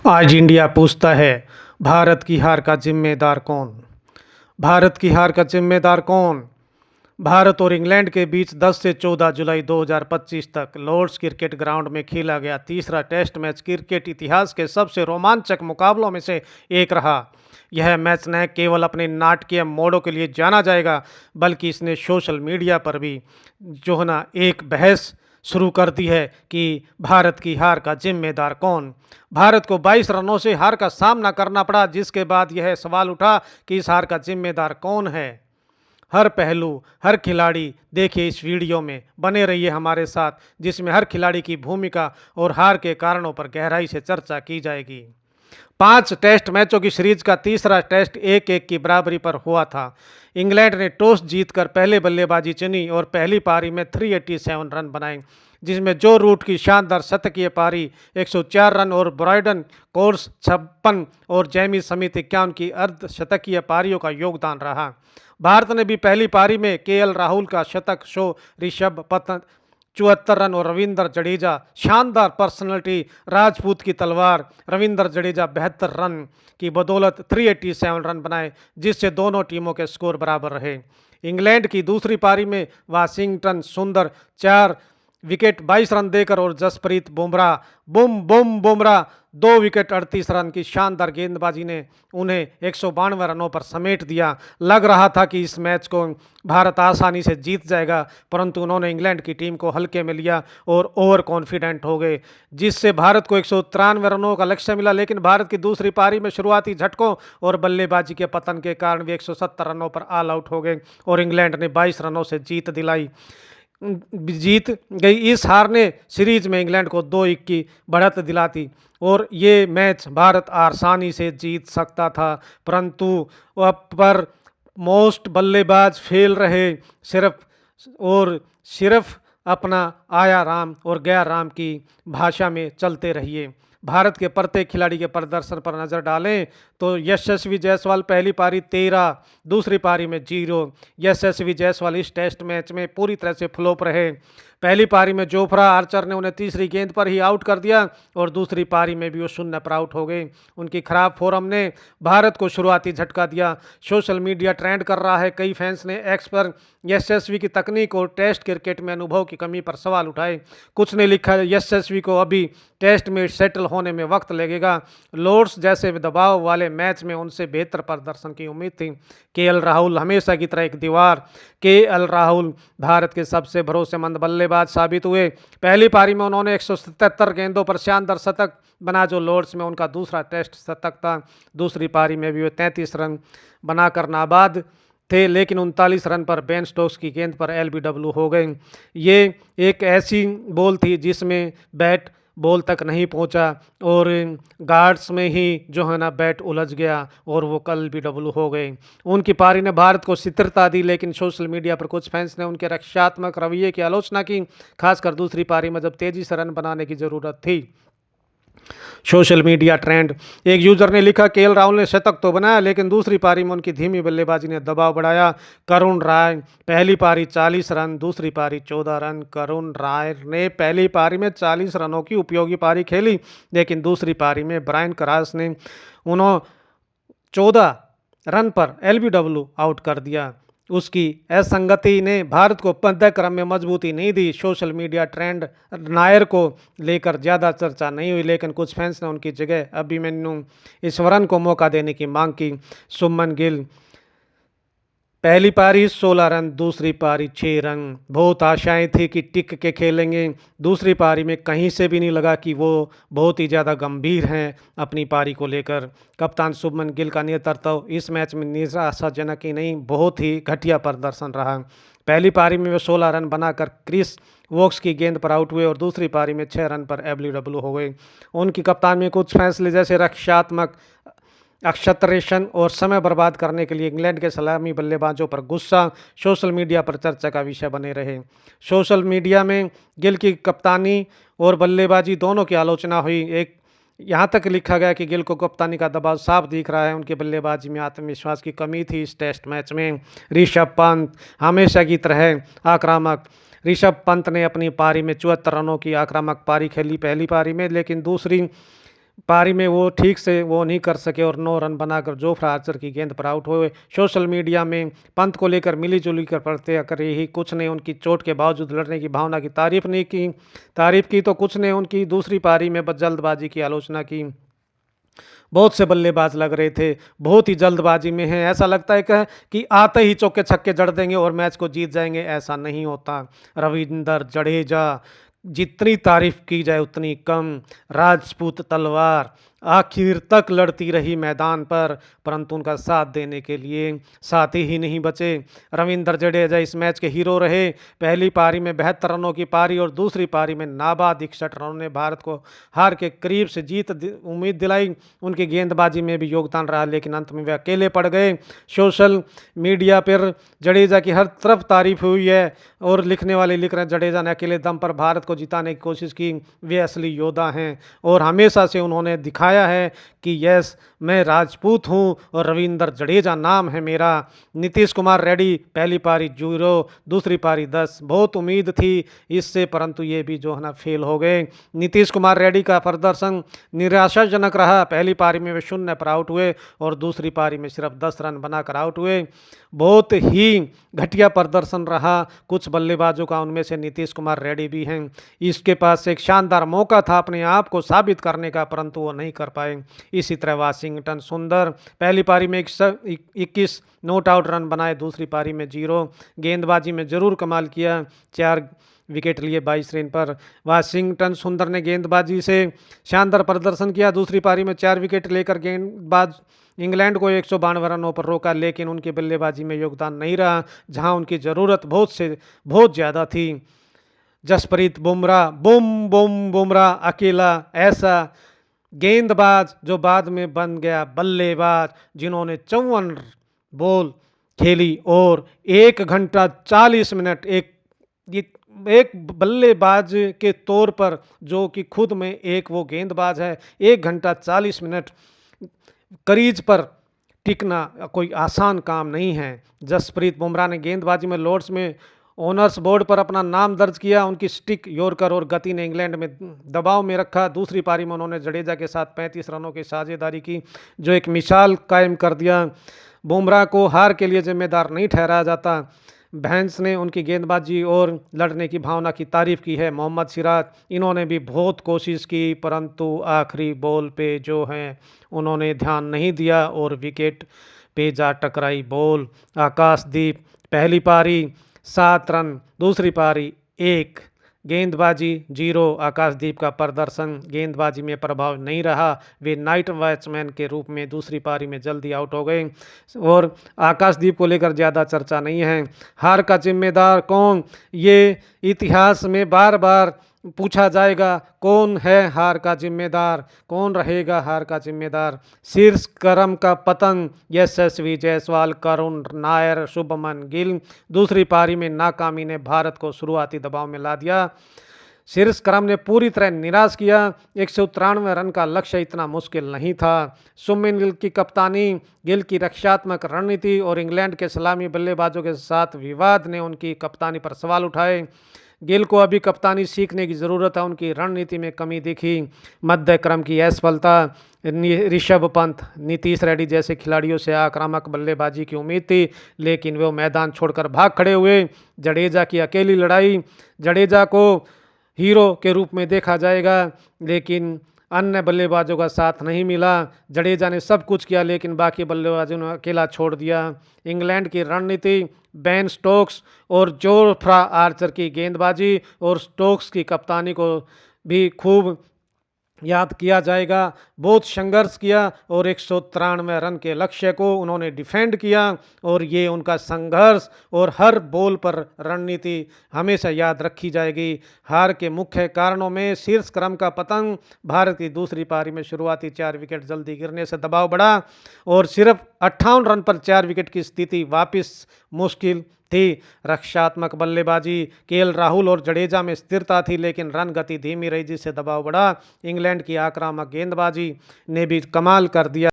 आज इंडिया पूछता है, भारत की हार का जिम्मेदार कौन? भारत की हार का जिम्मेदार कौन? भारत और इंग्लैंड के बीच 10 से 14 जुलाई 2025 तक लॉर्ड्स क्रिकेट ग्राउंड में खेला गया तीसरा टेस्ट मैच क्रिकेट इतिहास के सबसे रोमांचक मुकाबलों में से एक रहा। यह मैच न केवल अपने नाटकीय मोड़ों के लिए जाना जाएगा, बल्कि इसने सोशल मीडिया पर भी जो है ना एक बहस शुरू कर दी है कि भारत की हार का जिम्मेदार कौन। भारत को 22 रनों से हार का सामना करना पड़ा, जिसके बाद यह सवाल उठा कि इस हार का जिम्मेदार कौन है। हर पहलू, हर खिलाड़ी देखिए इस वीडियो में, बने रहिए हमारे साथ, जिसमें हर खिलाड़ी की भूमिका और हार के कारणों पर गहराई से चर्चा की जाएगी। 5 टेस्ट मैचों की सीरीज का तीसरा टेस्ट 1-1 की बराबरी पर हुआ था। इंग्लैंड ने टॉस जीतकर पहले बल्लेबाजी चुनी और पहली पारी में 387 रन बनाए, जिसमें जो रूट की शानदार शतकीय पारी 104 रन और ब्रायडन कोर्स 56 और जेमी स्मिथ 51 की अर्धशतकीय पारियों का योगदान रहा। भारत ने भी पहली पारी में केएल राहुल का शतक शो, ऋषभ पंत 74 रन और रविंद्र जडेजा शानदार पर्सनैलिटी राजपूत की तलवार रविंद्र जडेजा 72 रन की बदौलत 387 रन बनाए, जिससे दोनों टीमों के स्कोर बराबर रहे। इंग्लैंड की दूसरी पारी में वाशिंगटन सुंदर 4 विकेट 22 रन देकर और जसप्रीत बुमराह 2 विकेट 38 रन की शानदार गेंदबाजी ने उन्हें 192 रनों पर समेट दिया। लग रहा था कि इस मैच को भारत आसानी से जीत जाएगा, परंतु उन्होंने इंग्लैंड की टीम को हल्के में लिया और ओवर कॉन्फिडेंट हो गए, जिससे भारत को 193 रनों का लक्ष्य मिला। लेकिन भारत की दूसरी पारी में शुरुआती झटकों और बल्लेबाजी के पतन के कारण वे 170 रनों पर ऑल आउट हो गए और इंग्लैंड ने 22 रनों से जीत गई। इस हार ने सीरीज में इंग्लैंड को 2-1 की बढ़त दिलाती और ये मैच भारत आसानी से जीत सकता था, परंतु पर मोस्ट बल्लेबाज फेल रहे। सिर्फ अपना आया राम और गया राम की भाषा में चलते रहिए। भारत के प्रत्येक खिलाड़ी के प्रदर्शन पर नज़र डालें तो यशस्वी जायसवाल पहली पारी 13, दूसरी पारी में 0। यशस्वी जायसवाल इस टेस्ट मैच में पूरी तरह से फ्लॉप रहे। पहली पारी में जोफ्रा आर्चर ने उन्हें तीसरी गेंद पर ही आउट कर दिया और दूसरी पारी में भी वो 0 पर आउट हो गए। उनकी खराब फॉर्म ने भारत को शुरुआती झटका दिया। सोशल मीडिया ट्रेंड कर रहा है। कई फैंस ने एक्स पर यशस्वी की तकनीक और टेस्ट क्रिकेट में अनुभव की कमी पर सवाल उठाए। कुछ ने लिखा, यशस्वी को अभी टेस्ट में सेटल होने में वक्त लगेगा। लॉर्ड्स जैसे दबाव वाले मैच में उनसे बेहतर प्रदर्शन की उम्मीद थी। केएल राहुल हमेशा की तरह एक दीवार। केएल राहुल भारत के सबसे भरोसेमंद बल्लेबाज साबित हुए। पहली पारी में उन्होंने 177 गेंदों पर शानदार शतक बना, जो लॉर्ड्स में उनका दूसरा टेस्ट शतक था। दूसरी पारी में भी वे 33 रन बनाकर नाबाद थे, लेकिन 39 रन पर बेन स्टोक्स की गेंद पर एलबीडब्ल्यू हो गए। ये एक ऐसी बॉल थी जिसमें बैट बॉल तक नहीं पहुंचा और गार्ड्स में ही जो है ना बैट उलझ गया और वो एलबीडब्ल्यू हो गए। उनकी पारी ने भारत को स्थिरता दी, लेकिन सोशल मीडिया पर कुछ फैंस ने उनके रक्षात्मक रवैये की आलोचना की, खासकर दूसरी पारी में जब तेजी से रन बनाने की ज़रूरत थी। सोशल मीडिया ट्रेंड, एक यूजर ने लिखा, केएल राहुल ने शतक तो बनाया, लेकिन दूसरी पारी में उनकी धीमी बल्लेबाजी ने दबाव बढ़ाया। करुण राय पहली पारी 40 रन, दूसरी पारी 14 रन। करुण राय ने पहली पारी में 40 रनों की उपयोगी पारी खेली, लेकिन दूसरी पारी में ब्रायन क्रास ने उन्हें 14 रन पर एलबीडब्ल्यू आउट कर दिया। उसकी असंगति ने भारत को मध्यक्रम में मजबूती नहीं दी। सोशल मीडिया ट्रेंड नायर को लेकर ज़्यादा चर्चा नहीं हुई, लेकिन कुछ फैंस ने उनकी जगह अभिमन्यु ईश्वरन को मौका देने की मांग की। शुभमन गिल पहली पारी 16 रन, दूसरी पारी 6 रन। बहुत आशाएं थी कि टिक के खेलेंगे। दूसरी पारी में कहीं से भी नहीं लगा कि वो बहुत ही ज़्यादा गंभीर हैं अपनी पारी को लेकर। कप्तान शुभमन गिल का नेतृत्व इस मैच में निराशाजनक ही नहीं, बहुत ही घटिया प्रदर्शन रहा। पहली पारी में वे 16 रन बनाकर क्रिस वोक्स की गेंद पर आउट हुए और दूसरी पारी में 6 रन पर एलबीडब्ल्यू हो गए। उनकी कप्तान में कुछ फैसले जैसे रक्षात्मक अक्षतरेशन और समय बर्बाद करने के लिए इंग्लैंड के सलामी बल्लेबाजों पर गुस्सा सोशल मीडिया पर चर्चा का विषय बने रहे। सोशल मीडिया में गिल की कप्तानी और बल्लेबाजी दोनों की आलोचना हुई। एक यहाँ तक लिखा गया कि गिल को कप्तानी का दबाव साफ दिख रहा है, उनकी बल्लेबाजी में आत्मविश्वास की कमी थी इस टेस्ट मैच में। ऋषभ पंत हमेशा की तरह आक्रामक। ऋषभ पंत ने अपनी पारी में 74 रनों की आक्रामक पारी खेली पहली पारी में, लेकिन दूसरी पारी में वो ठीक से वो नहीं कर सके और 9 रन बनाकर जोफ्रा आर्चर की गेंद पर आउट हुए। सोशल मीडिया में पंत को लेकर मिली जुली कर पढ़ते कर ही कुछ ने उनकी चोट के बावजूद लड़ने की भावना की तारीफ की तो कुछ ने उनकी दूसरी पारी में जल्दबाजी की आलोचना की। बहुत से बल्लेबाज लग रहे थे, बहुत ही जल्दबाजी में हैं, ऐसा लगता है कि आते ही चौके छक्के जड़ देंगे और मैच को जीत जाएंगे। ऐसा नहीं होता। रविंदर जडेजा, जितनी तारीफ की जाए उतनी कम। राजपूत तलवार आखिर तक लड़ती रही मैदान पर, परंतु उनका साथ देने के लिए साथी ही नहीं बचे। रविंदर जडेजा इस मैच के हीरो रहे। पहली पारी में 72 रनों की पारी और दूसरी पारी में नाबाद 61 रनों ने भारत को हार के करीब से जीत उम्मीद दिलाई। उनकी गेंदबाजी में भी योगदान रहा, लेकिन अंत में वे अकेले पड़ गए। सोशल मीडिया पर जडेजा की हर तरफ तारीफ हुई है और लिखने वाले लिख रहे हैं जडेजा ने अकेले दम पर भारत को जिताने की कोशिश की, वे असली योद्धा हैं और हमेशा से उन्होंने दिखाया है कि यस मैं राजपूत हूं और रविंदर जडेजा नाम है मेरा। नीतीश कुमार रेड्डी पहली पारी 0, दूसरी पारी 10। बहुत उम्मीद थी इससे, परंतु ये भी जो है ना फेल हो गए। नीतीश कुमार रेड्डी का प्रदर्शन निराशाजनक रहा। पहली पारी में वे 0 पर आउट हुए और दूसरी पारी में सिर्फ 10 रन बनाकर आउट हुए। बहुत ही घटिया प्रदर्शन रहा कुछ बल्लेबाजों का, उनमें से नीतीश कुमार रेड्डी भी हैं। इसके पास एक शानदार मौका था अपने आप को साबित करने का, परंतु वो नहीं कर पाए। इसी तरह वाशिंगटन सुंदर पहली पारी में 21 नॉट आउट रन बनाए, दूसरी पारी में 0। गेंदबाजी में ज़रूर कमाल किया, 4 विकेट लिए 22 रन पर। वाशिंगटन सुंदर ने गेंदबाजी से शानदार प्रदर्शन किया। दूसरी पारी में 4 विकेट लेकर गेंदबाज इंग्लैंड को 192 रनों पर रोका, लेकिन उनके बल्लेबाजी में योगदान नहीं रहा जहां उनकी ज़रूरत बहुत ज़्यादा थी। जसप्रीत बुमराह बुमराह अकेला ऐसा गेंदबाज जो बाद में बन गया बल्लेबाज, जिन्होंने 54 बॉल खेली और 1 घंटा 40 मिनट एक बल्लेबाज के तौर पर, जो कि खुद में एक वो गेंदबाज है, 1 घंटा 40 मिनट क्रीज पर टिकना कोई आसान काम नहीं है। जसप्रीत बुमराह ने गेंदबाजी में लॉर्ड्स में ओनर्स बोर्ड पर अपना नाम दर्ज किया। उनकी स्टिक, यॉर्कर और गति ने इंग्लैंड में दबाव में रखा। दूसरी पारी में उन्होंने जडेजा के साथ 35 रनों की साझेदारी की, जो एक मिसाल कायम कर दिया। बुमराह को हार के लिए जिम्मेदार नहीं ठहराया जाता। भैंस ने उनकी गेंदबाजी और लड़ने की भावना की तारीफ की है। मोहम्मद सिराज, इन्होंने भी बहुत कोशिश की, परंतु आखिरी बॉल पे जो हैं उन्होंने ध्यान नहीं दिया और विकेट पे जा टकराई बॉल। आकाशदीप पहली पारी 7 रन, दूसरी पारी 1, गेंदबाजी 0। आकाशदीप का प्रदर्शन गेंदबाजी में प्रभाव नहीं रहा, वे नाइट वॉचमैन के रूप में दूसरी पारी में जल्दी आउट हो गए और आकाशदीप को लेकर ज़्यादा चर्चा नहीं है। हार का जिम्मेदार कौन, ये इतिहास में बार बार पूछा जाएगा, कौन है हार का जिम्मेदार, कौन रहेगा हार का जिम्मेदार। शीर्ष क्रम का पतन यशस्वी जायसवाल, करुण नायर, शुभमन गिल। दूसरी पारी में नाकामी ने भारत को शुरुआती दबाव में ला दिया। शीर्ष क्रम ने पूरी तरह निराश किया। 193 रन का लक्ष्य इतना मुश्किल नहीं था। शुभमन गिल की कप्तानी, गिल की रक्षात्मक रणनीति और इंग्लैंड के सलामी बल्लेबाजों के साथ विवाद ने उनकी कप्तानी पर सवाल उठाए। गिल को अभी कप्तानी सीखने की ज़रूरत है, उनकी रणनीति में कमी दिखी। मध्य क्रम की असफलता, ऋषभ पंत, नीतीश रेड्डी जैसे खिलाड़ियों से आक्रामक बल्लेबाजी की उम्मीद थी, लेकिन वे मैदान छोड़कर भाग खड़े हुए। जडेजा की अकेली लड़ाई, जडेजा को हीरो के रूप में देखा जाएगा, लेकिन अन्य बल्लेबाजों का साथ नहीं मिला। जडेजा ने सब कुछ किया, लेकिन बाकी बल्लेबाजों ने अकेला छोड़ दिया। इंग्लैंड की रणनीति, बेन स्टोक्स और जोफ्रा आर्चर की गेंदबाजी और स्टोक्स की कप्तानी को भी खूब याद किया जाएगा। बहुत संघर्ष किया और 193 रन के लक्ष्य को उन्होंने डिफेंड किया और ये उनका संघर्ष और हर बॉल पर रणनीति हमेशा याद रखी जाएगी। हार के मुख्य कारणों में शीर्ष क्रम का पतन, भारत की दूसरी पारी में शुरुआती 4 विकेट जल्दी गिरने से दबाव बढ़ा और सिर्फ 58 रन पर 4 विकेट की स्थिति वापस मुश्किल थी। रक्षात्मक बल्लेबाजी, केएल राहुल और जडेजा में स्थिरता थी, लेकिन रन गति धीमी रही जिससे दबाव बढ़ा। इंग्लैंड की आक्रामक गेंदबाजी ने भी कमाल कर दिया।